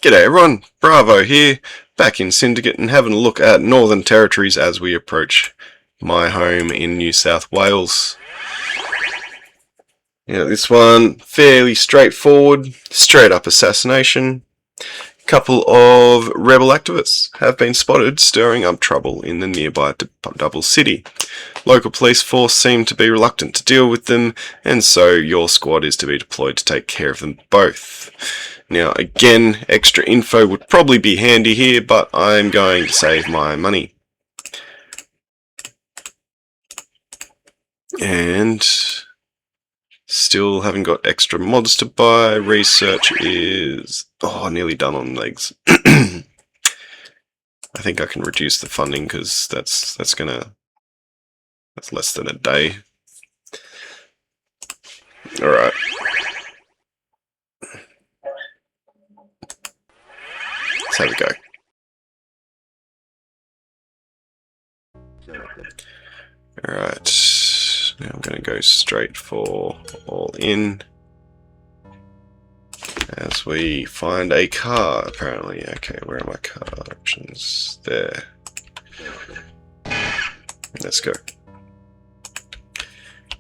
G'day everyone, Bravo here, back in Syndicate and having a look at Northern Territories as we approach my home in New South Wales. Yeah, this one, fairly straightforward, straight up assassination. A couple of rebel activists have been spotted stirring up trouble in the nearby double city. Local police force seem to be reluctant to deal with them, and so your squad is to be deployed to take care of them both. Now again, extra info would probably be handy here, but I'm going to save my money. And still haven't got extra mods to buy. Research is nearly done on legs. I think I can reduce the funding because that's less than a day. Alright. Let's have a go. Alright, now I'm going to go straight for all in as we find a car, apparently. Okay, where are my car options? There. Let's go.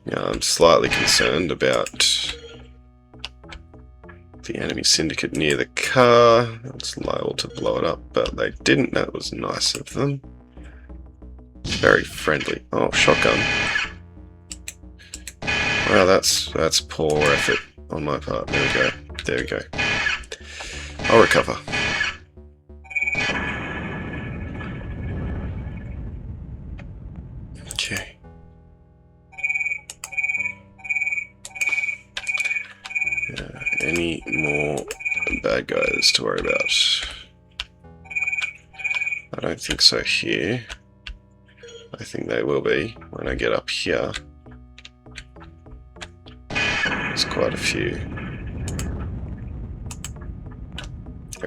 Now I'm slightly concerned about the enemy syndicate near the car. It's liable to blow it up, but they didn't. That was nice of them. Very friendly. Oh, shotgun. Wow, that's poor effort on my part. There we go. There we go. I'll recover. Okay. Any more bad guys to worry about? I don't think so here. I think they will be when I get up here. There's quite a few.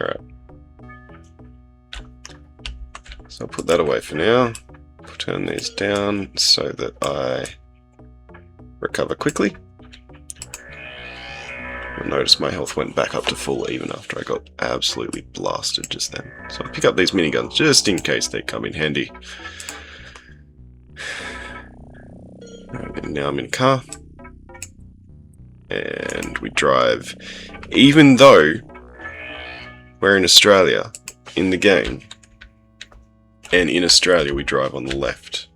Alright. So I'll put that away for now. Turn these down so that I recover quickly. You'll notice my health went back up to full even after I got absolutely blasted just then. So I'll pick up these miniguns just in case they come in handy. And now I'm in a car. And we drive. Even though we're in Australia in the game, and in Australia we drive on the left.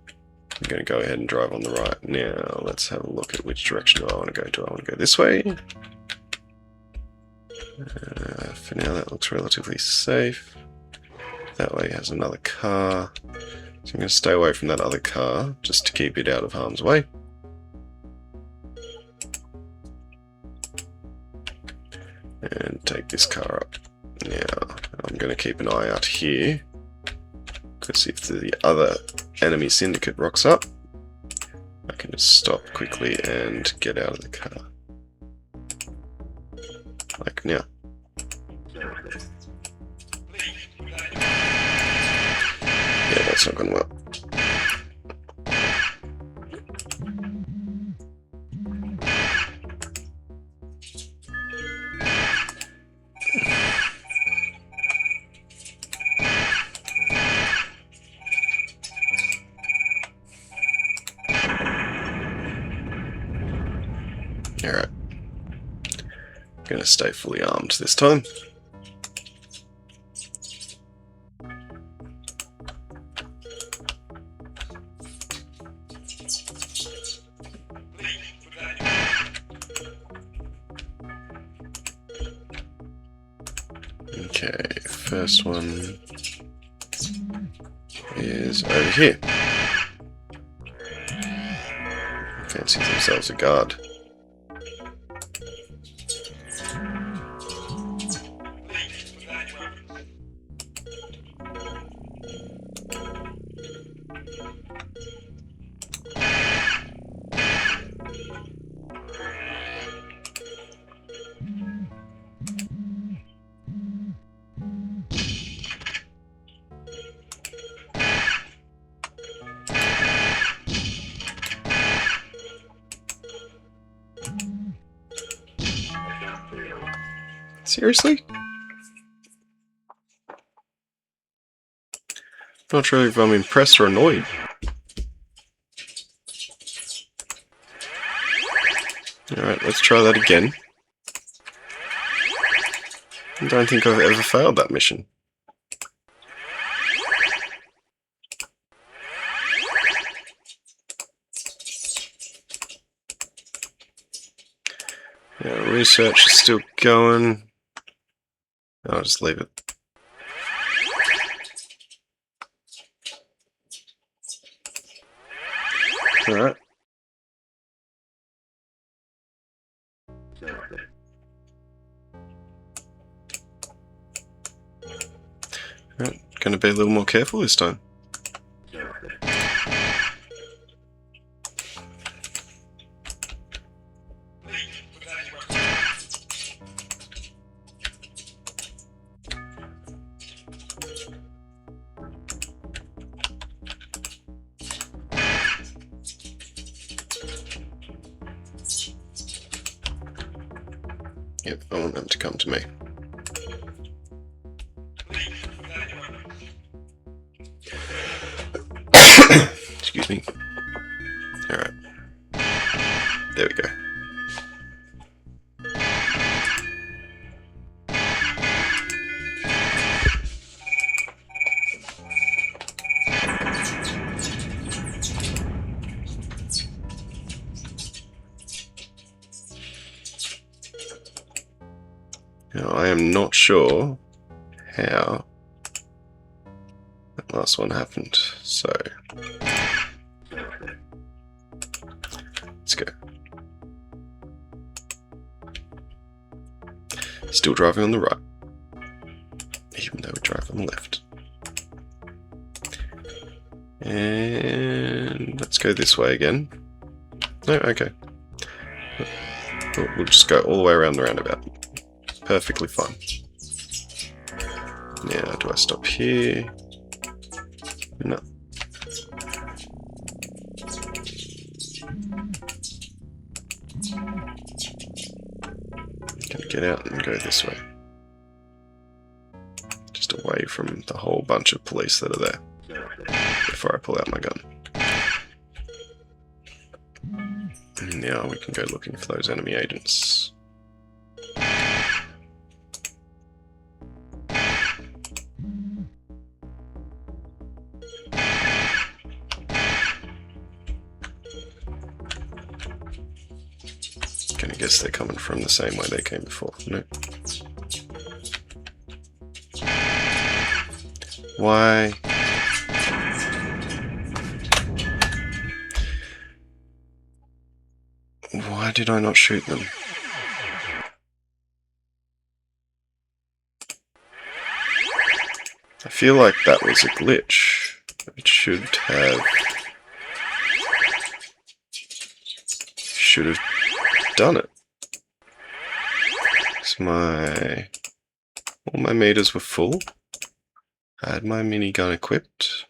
I'm going to go ahead and drive on the right. Now let's have a look at which direction do I want to go. Do I want to go this way? For now that looks relatively safe. That way has another car. So I'm going to stay away from that other car just to keep it out of harm's way. And take this car up. Now I'm going to keep an eye out here, because if the other enemy syndicate rocks up, I can just stop quickly and get out of the car. Like now. Yeah, that's not going well. Alright. I'm going to stay fully armed this time. Okay, first one is over here. Fancy themselves a guard. Seriously? Not sure if I'm impressed or annoyed. Alright, let's try that again. I don't think I've ever failed that mission. Yeah, research is still going. I'll just leave it. Alright. Alright, gonna be a little more careful this time. Yep, I want them to come to me. Excuse me. Alright. There we go. Now, I am not sure how that last one happened, so let's go. Still driving on the right, even though we drive on the left. And let's go this way again. No, okay. We'll just go all the way around the roundabout. Perfectly fine. Now, do I stop here? No. Gonna get out and go this way. Just away from the whole bunch of police that are there. Before I pull out my gun. And now we can go looking for those enemy agents. I guess they're coming from the same way they came before. No. Why? Why did I not shoot them? I feel like that was a glitch. It should have done it. So all my meters were full. I had my minigun equipped.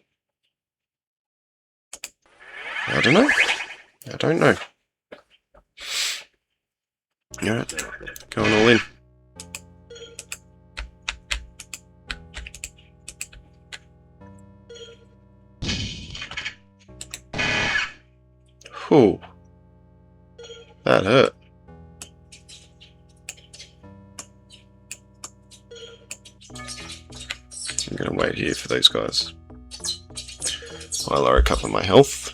I don't know. I don't know. Alright, going all in. Whew. That hurt. I'm gonna wait here for those guys. I'll lower a couple of my health.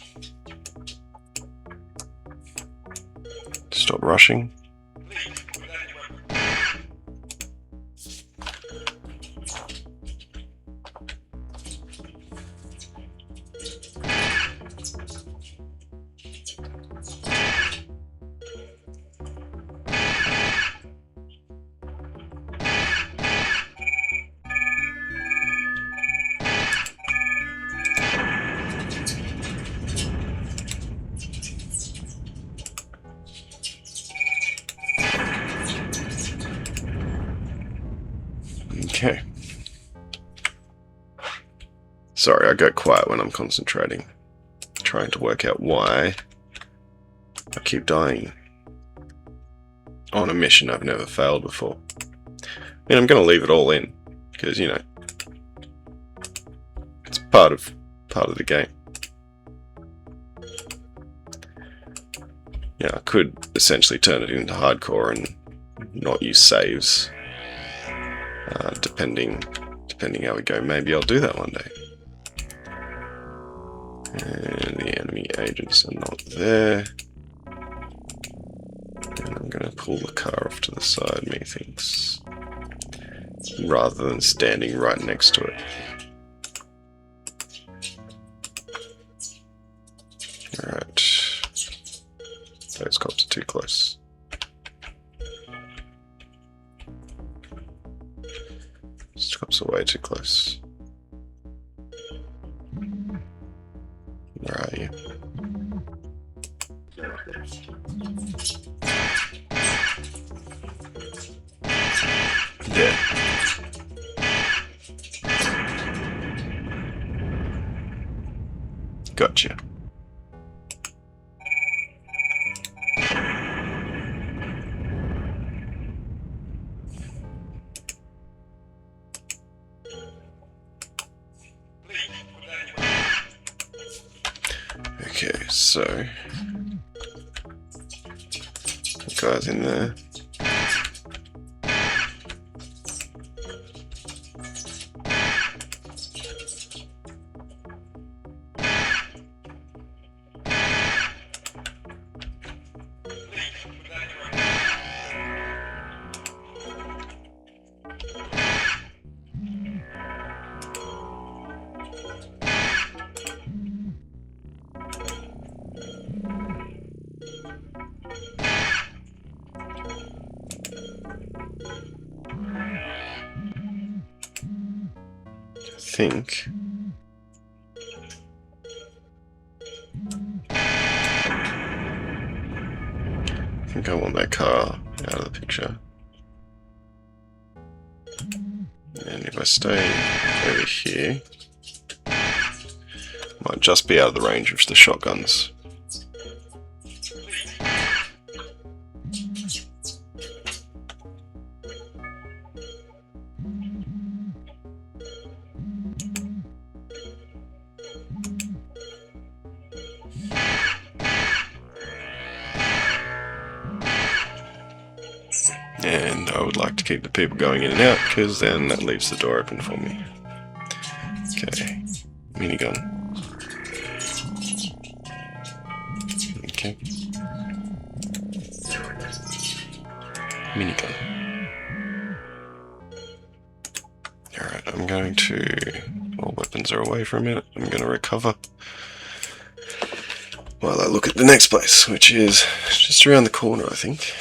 Stop rushing. Okay. Sorry, I go quiet when I'm concentrating. Trying to work out why I keep dying on a mission I've never failed before. I mean, I'm going to leave it all in, because, you know, it's part of the game. Yeah, I could essentially turn it into hardcore and not use saves, depending how we go. Maybe I'll do that one day. And the enemy agents are not there. And I'm going to pull the car off to the side, methinks, rather than standing right next to it. Alright. Those cops are too close. Those cops are way too close. Where are you? Yeah. Gotcha. Okay, so the guy's in there. I think I want that car out of the picture. And if I stay over here, might just be out of the range of the shotguns. And I would like to keep the people going in and out, because then that leaves the door open for me. Okay, minigun. Okay. Minigun. Alright, I'm going to... All weapons are away for a minute. I'm going to recover while I look at the next place, which is just around the corner, I think.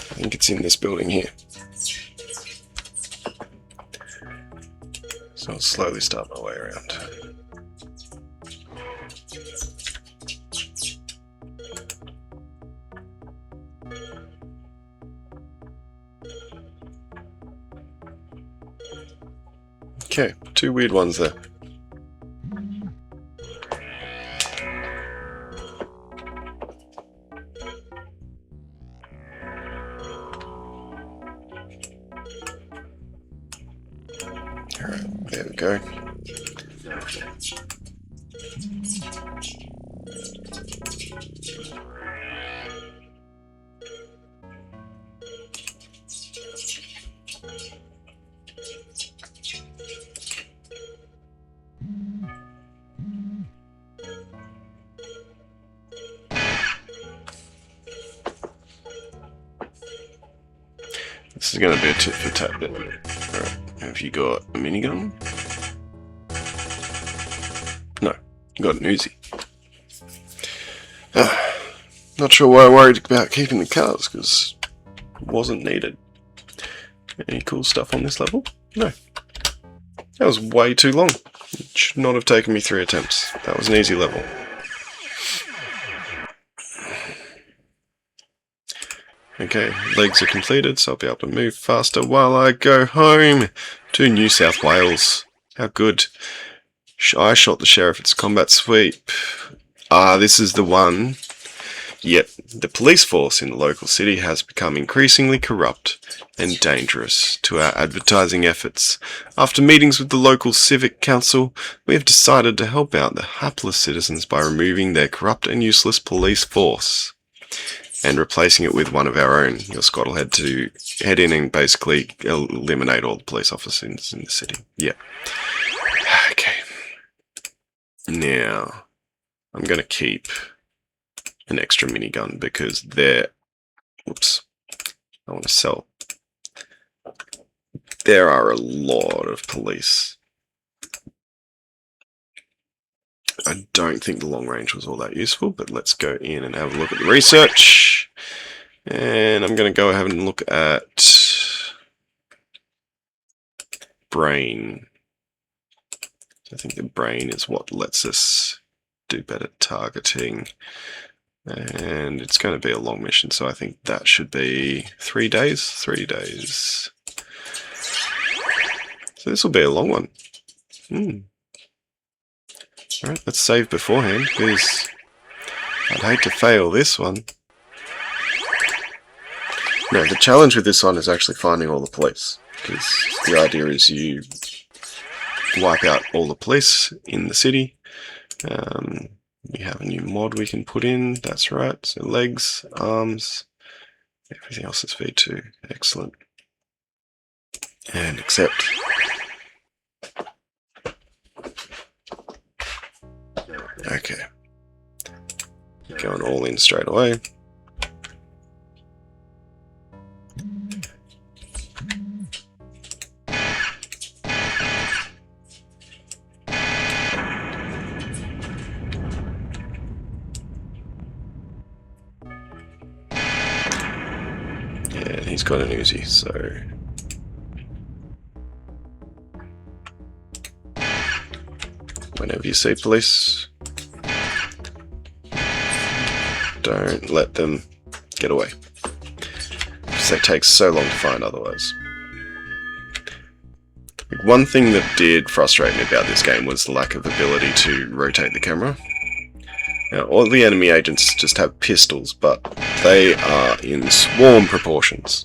I think it's in this building here. So I'll slowly start my way around. Okay, two weird ones there. Alright, there we go. This is going to be a tit for tat bit. Alright, have you got a minigun? No, you got an Uzi. Not sure why I worried about keeping the cars, because it wasn't needed. Any cool stuff on this level? No. That was way too long. It should not have taken me 3 attempts. That was an easy level. Okay, legs are completed, so I'll be able to move faster while I go home to New South Wales. How good. I shot the sheriff. It's combat sweep. Ah, this is the one. Yet, the police force in the local city has become increasingly corrupt and dangerous to our advertising efforts. After meetings with the local civic council, we have decided to help out the hapless citizens by removing their corrupt and useless police force and replacing it with one of our own. Your squad will head in and basically eliminate all the police officers in the city. Yeah. Okay. Now, I'm going to keep an extra minigun because whoops, I want to sell. There are a lot of police. I don't think the long range was all that useful, but let's go in and have a look at the research. And I'm going to go ahead and look at brain. I think the brain is what lets us do better targeting. And it's going to be a long mission, so I think that should be 3 days. 3 days. So this will be a long one. Alright, let's save beforehand, because I'd hate to fail this one. No, the challenge with this one is actually finding all the police, because the idea is you wipe out all the police in the city. We have a new mod we can put in, that's right, so legs, arms, everything else is V2, excellent. And accept. Okay. Going all in straight away. And he's got an Uzi, so whenever you see police, don't let them get away, because they take so long to find otherwise. One thing that did frustrate me about this game was the lack of ability to rotate the camera. Now, all the enemy agents just have pistols, but they are in swarm proportions.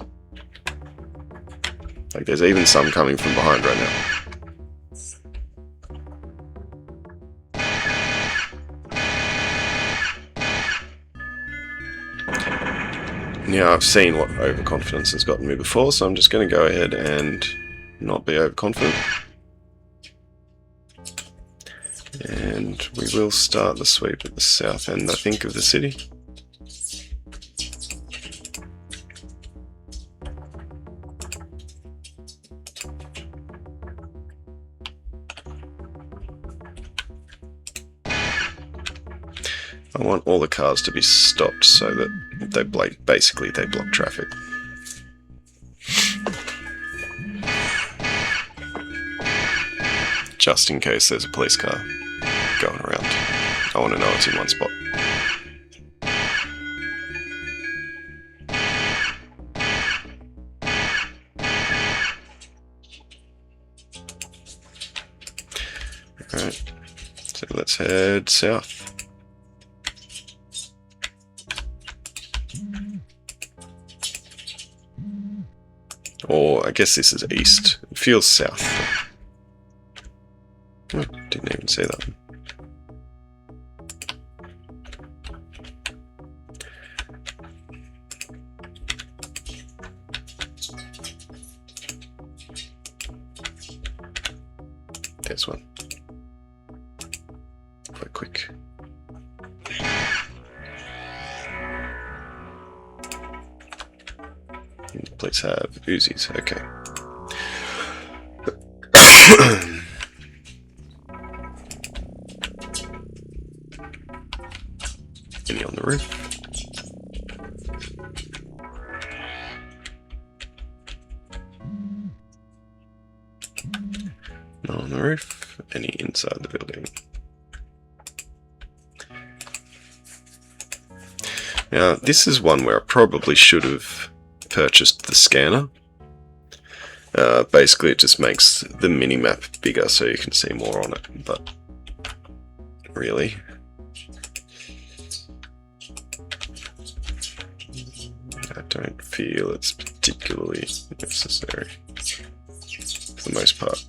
Like, there's even some coming from behind right now. Now, I've seen what overconfidence has gotten me before, so I'm just going to go ahead and not be overconfident. And we will start the sweep at the south end, I think, of the city. I want all the cars to be stopped so that they basically block traffic. Just in case there's a police car going around. I want to know it's in one spot. Alright, so let's head south. Or I guess this is east. It feels south. Oh, didn't even see that. There's one. Quite quick. Please have Uzis, okay. Any on the roof? No on the roof. Any inside the building? Now, this is one where I probably should have purchased the scanner. Basically, it just makes the mini-map bigger so you can see more on it, but really. don't feel it's particularly necessary for the most part.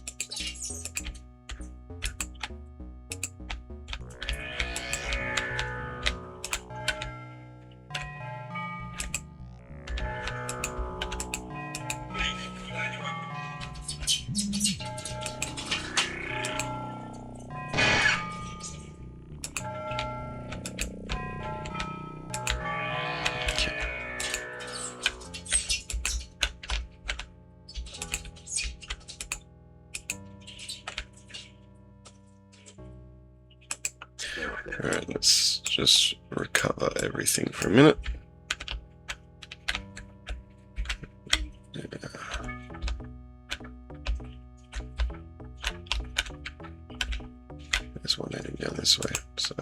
Alright, let's just recover everything for a minute. There's one heading down this way, so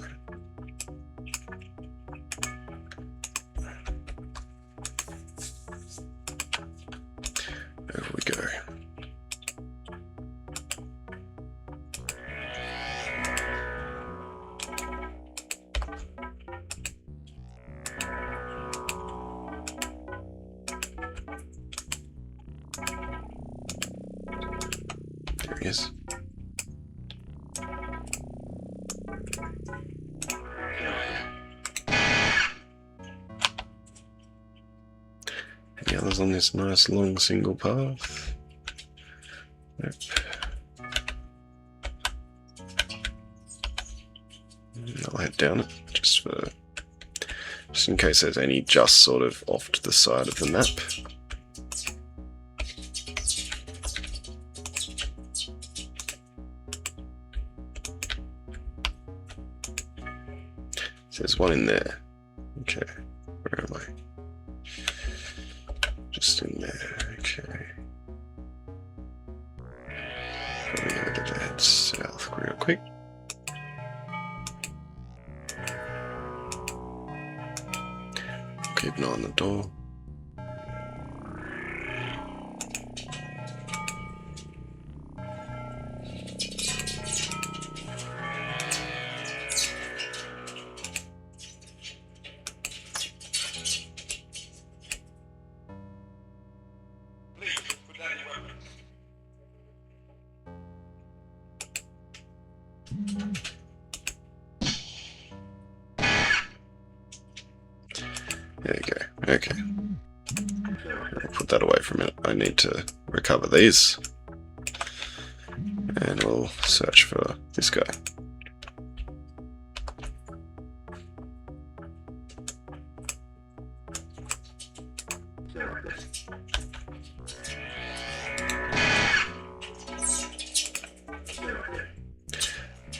over we go. There he is. Any others on this nice long single path? Nope. I'll head down it just in case there's any just sort of off to the side of the map. There's one in there. Okay, where am I? Just in there, okay. Probably going to head south real quick. Keep an eye on the door. There you go. Okay. I'll put that away for a minute. I need to recover these. And we'll search for this guy.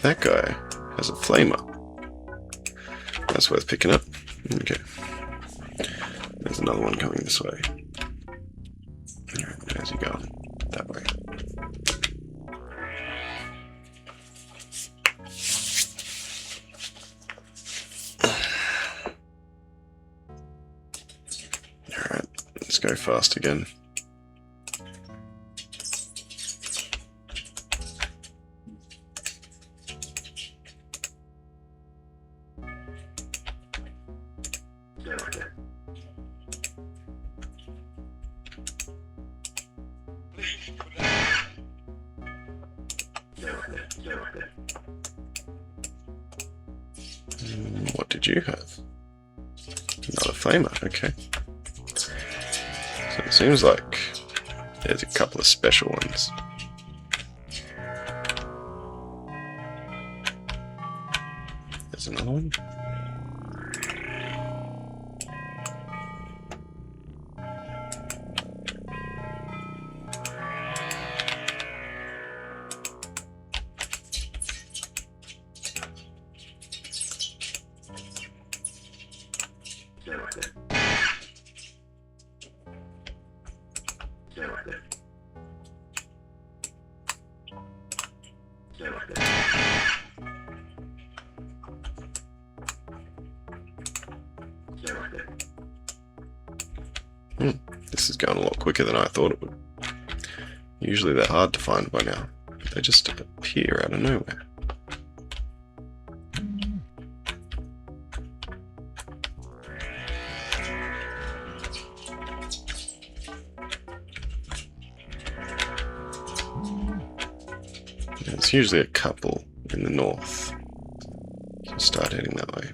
That guy has a flamer. That's worth picking up. Okay. There's another one coming this way. Alright, how's he going? That way. Alright, let's go fast again. What did you have? Another flamer, okay. So it seems like there's a couple of special ones. There's another one. This is going a lot quicker than I thought it would. Usually they're hard to find by now. They just appear out of nowhere. There's usually a couple in the north. So start heading that way.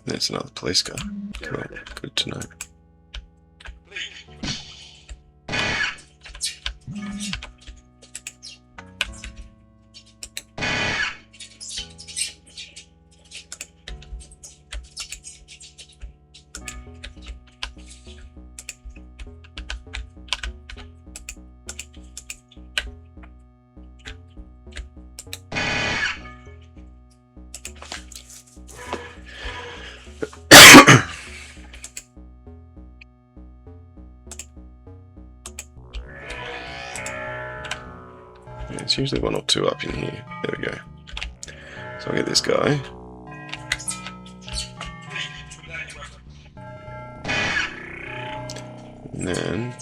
There's another police car. Cool. Good to know. There's usually one or two up in here. There we go. So I'll get this guy. And then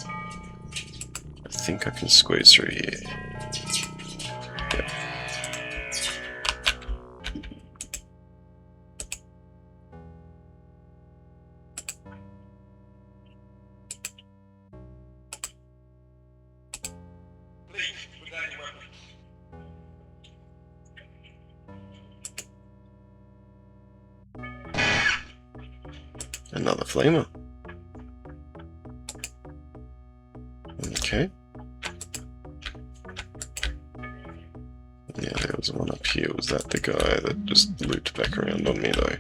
I think I can squeeze through here. Yep. Another flamer. Okay. Yeah, there was one up here. Was that the guy that just looped back around on me though?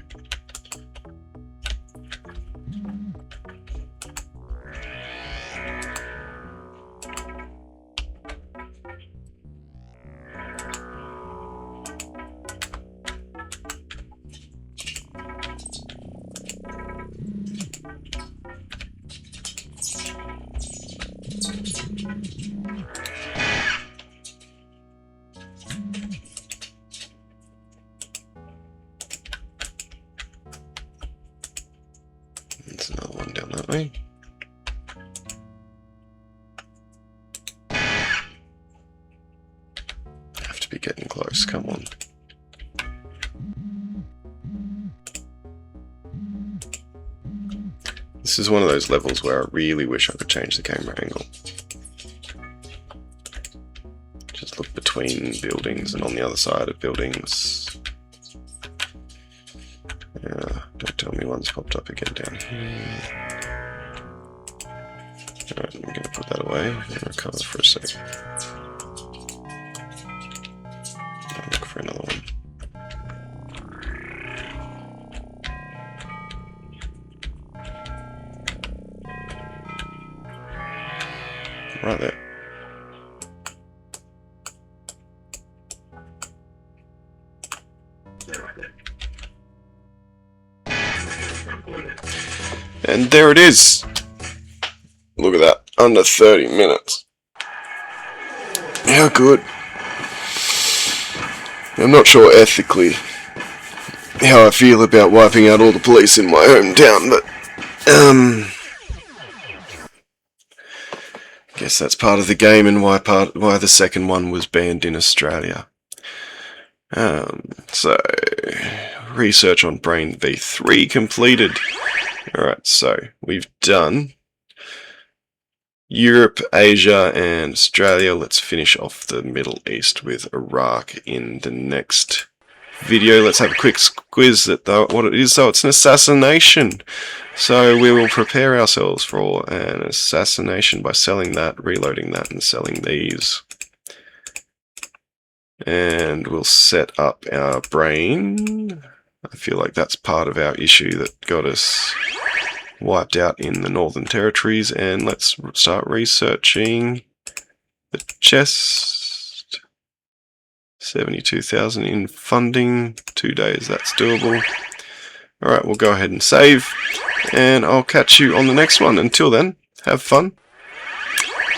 There's another one down that way. Have to be getting close, come on. This is one of those levels where I really wish I could change the camera angle. Just look between buildings and on the other side of buildings. Yeah, don't tell me one's popped up again down here. Alright, I'm going to put that away and recover for a sec. I'll look for another one. Right there. And there it is. Look at that, under 30 minutes. How good. I'm not sure ethically how I feel about wiping out all the police in my hometown, but guess that's part of the game and why the second one was banned in Australia. So research on Brain V3 completed. Alright, so we've done Europe, Asia, and Australia. Let's finish off the Middle East with Iraq in the next video. Let's have a quick quiz at what it is. So it's an assassination. So we will prepare ourselves for an assassination by selling that, reloading that, and selling these. And we'll set up our brain. I feel like that's part of our issue that got us wiped out in the Northern Territories. And let's start researching the chest. 72,000 in funding. 2 days, that's doable. Alright, we'll go ahead and save. And I'll catch you on the next one. Until then, have fun.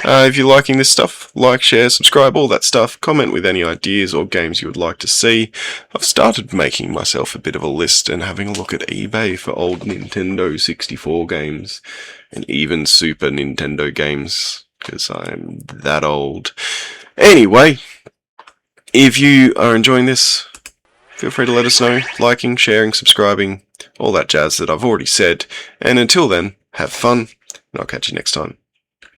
If you're liking this stuff, like, share, subscribe, all that stuff. Comment with any ideas or games you would like to see. I've started making myself a bit of a list and having a look at eBay for old Nintendo 64 games and even Super Nintendo games, because I'm that old. Anyway, if you are enjoying this, feel free to let us know, liking, sharing, subscribing, all that jazz that I've already said. And until then, have fun, and I'll catch you next time.